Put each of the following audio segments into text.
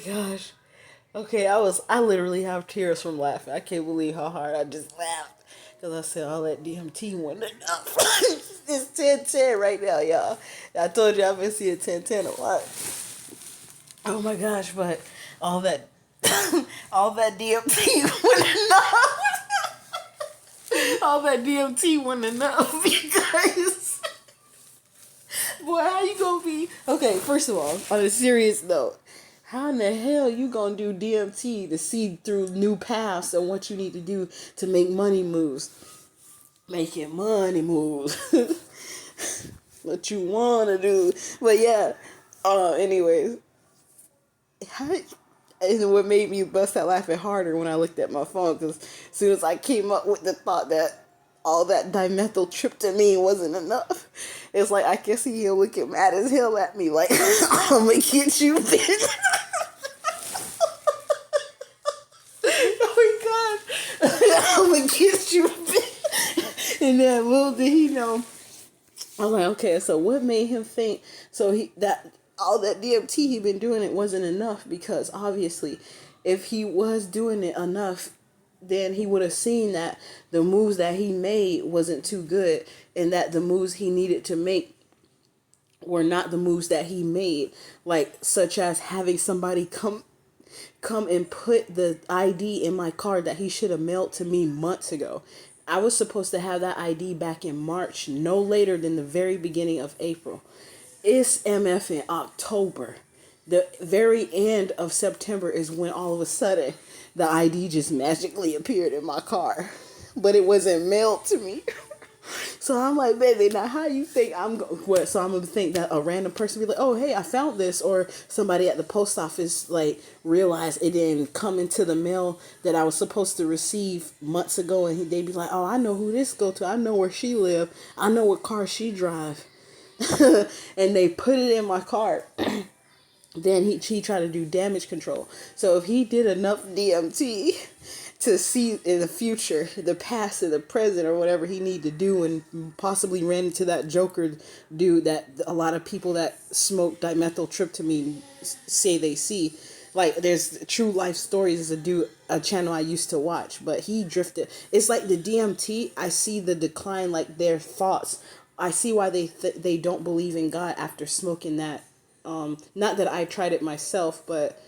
Gosh. Okay, I literally have tears from laughing. I can't believe how hard I just laughed. Because I said all that DMT wasn't enough. It's 1010 right now, y'all. I told you I've been seeing 1010 a lot. Oh my gosh, but all that all that DMT wasn't enough. All that DMT wasn't enough because boy, how you gonna be okay, first of all, on a serious note, how in the hell you gonna do DMT to see through new paths and what you need to do to make money moves? Making money moves. What you wanna do. But yeah. Anyways. How, and what made me bust out laughing harder when I looked at my phone, because as soon as I came up with the thought that all that dimethyltryptamine wasn't enough, it's like I can see him looking mad as hell at me, like I'm gonna get you, bitch. Oh my god, I'm gonna get you, bitch. And then little did he know, I'm like, okay, so what made him think? So he that all that DMT he been doing it wasn't enough, because obviously, if he was doing it enough, then he would have seen that the moves that he made wasn't too good, and that the moves he needed to make were not the moves that he made, like such as having somebody come and put the ID in my card that he should have mailed to me months ago. I was supposed to have that ID back in March, no later than the very beginning of April. It's MF in October. The very end of September is when all of a sudden the ID just magically appeared in my car. But it wasn't mailed to me. So I'm like, baby, now how you think I'm going? What? So I'm gonna think that a random person be like, oh, hey, I found this, or somebody at the post office like realized it didn't come into the mail that I was supposed to receive months ago, and they'd be like, oh, I know who this go to. I know where she live. I know what car she drive, and they put it in my car. Then he tried to do damage control. So if he did enough DMT to see in the future, the past and the present, or whatever he need to do, and possibly ran into that Joker dude that a lot of people that smoke dimethyltryptamine say they see. Like there's True Life Stories is a channel I used to watch, but he drifted. It's like the DMT. I see the decline, like their thoughts. I see why they don't believe in God after smoking that. Not that I tried it myself, but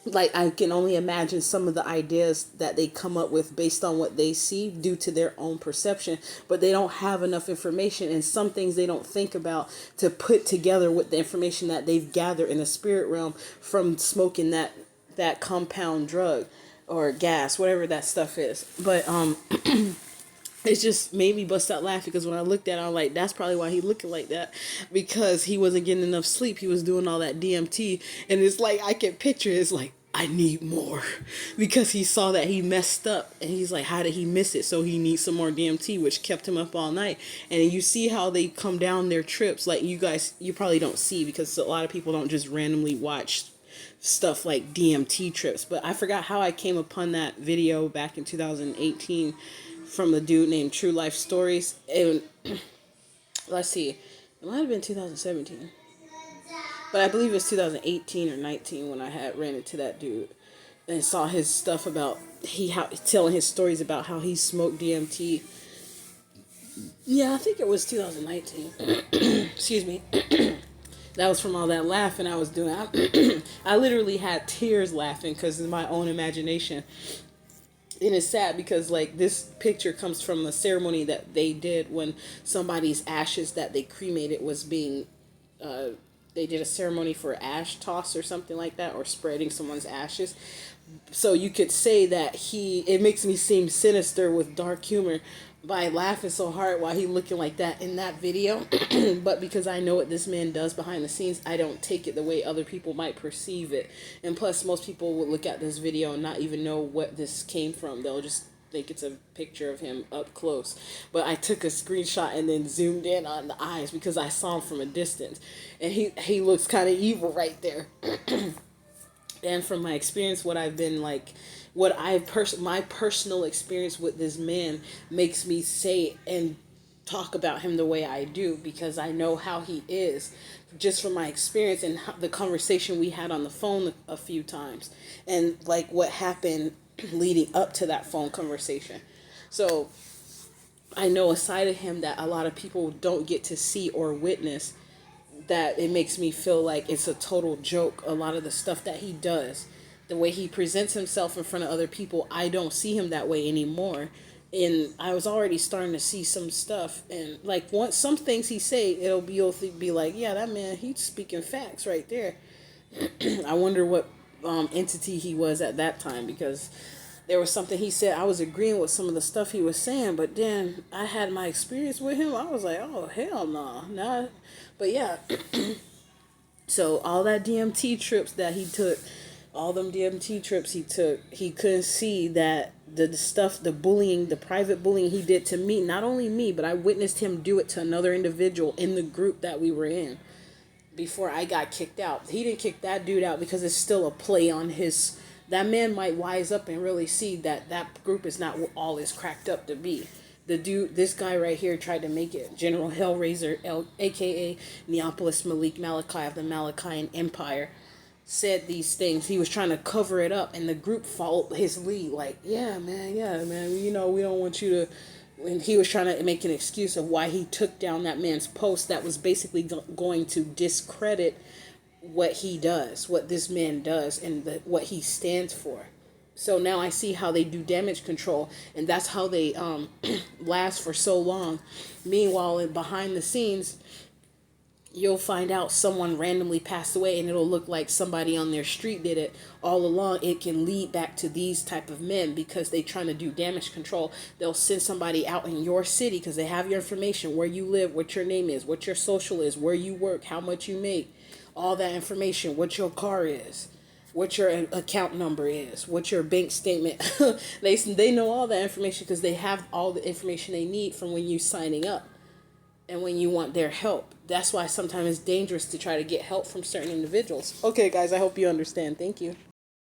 like I can only imagine some of the ideas that they come up with based on what they see due to their own perception, but they don't have enough information, and some things they don't think about to put together with the information that they've gathered in the spirit realm from smoking that compound drug or gas, whatever that stuff is. But it just made me bust out laughing, because when I looked at it, I'm like, that's probably why he looking like that, because he wasn't getting enough sleep. He was doing all that DMT, and it's like I can picture it's like, I need more, because he saw that he messed up, and he's like, how did he miss it? So he needs some more DMT, which kept him up all night. And you see how they come down their trips, like you guys, you probably don't see, because a lot of people don't just randomly watch stuff like DMT trips. But I forgot how I came upon that video back in 2018 from a dude named True Life Stories. And let's see, it might have been 2017, but I believe it was 2018 or 19 when I had ran into that dude and saw his stuff about telling his stories about how he smoked DMT. Yeah, I think it was 2019. Excuse me. That was from all that laughing I was doing. I literally had tears laughing because of my own imagination. And it's sad because like this picture comes from a ceremony that they did when somebody's ashes that they cremated was being they did a ceremony for ash toss or something like that, or spreading someone's ashes. So you could say that it makes me seem sinister with dark humor by laughing so hard while he looking like that in that video. But because I know what this man does behind the scenes, I don't take it the way other people might perceive it. And plus, most people would look at this video and not even know what this came from. They'll just think it's a picture of him up close. But I took a screenshot and then zoomed in on the eyes because I saw him from a distance. And he looks kind of evil right there. And from my experience, what I've been like, my personal experience with this man makes me say and talk about him the way I do, because I know how he is just from my experience and the conversation we had on the phone a few times, and like what happened leading up to that phone conversation. So I know a side of him that a lot of people don't get to see or witness, that it makes me feel like it's a total joke. A lot of the stuff that he does, the way he presents himself in front of other people, I don't see him that way anymore. And I was already starting to see some stuff, and like once some things he say, you'll be like, yeah, that man, he's speaking facts right there. I wonder what entity he was at that time, because there was something he said, I was agreeing with some of the stuff he was saying, but then I had my experience with him. I was like, oh hell no, nah. But yeah, so all that DMT trips that he took, all them DMT trips he took, he couldn't see that the stuff, the bullying, the private bullying he did to me, not only me, but I witnessed him do it to another individual in the group that we were in before I got kicked out. He didn't kick that dude out because it's still a play on his. That man might wise up and really see that that group is not all it's cracked up to be. The dude, this guy right here, tried to make it. General Hellraiser, aka Neapolis Malik Malachi of the Malachian Empire, said these things. He was trying to cover it up, and the group followed his lead. Like, yeah, man. You know, we don't want you to. And he was trying to make an excuse of why he took down that man's post that was basically going to discredit what he does, what this man does, and what he stands for. So now I see how they do damage control, and that's how they last for so long. Meanwhile, behind the scenes, you'll find out someone randomly passed away, and it'll look like somebody on their street did it. All along, it can lead back to these type of men because they're trying to do damage control. They'll send somebody out in your city because they have your information, where you live, what your name is, what your social is, where you work, how much you make, all that information, what your car is, what your account number is, what your bank statement. They know all that information because they have all the information they need from when you signing up and when you want their help. That's why sometimes it's dangerous to try to get help from certain individuals. Okay, guys, I hope you understand. Thank you.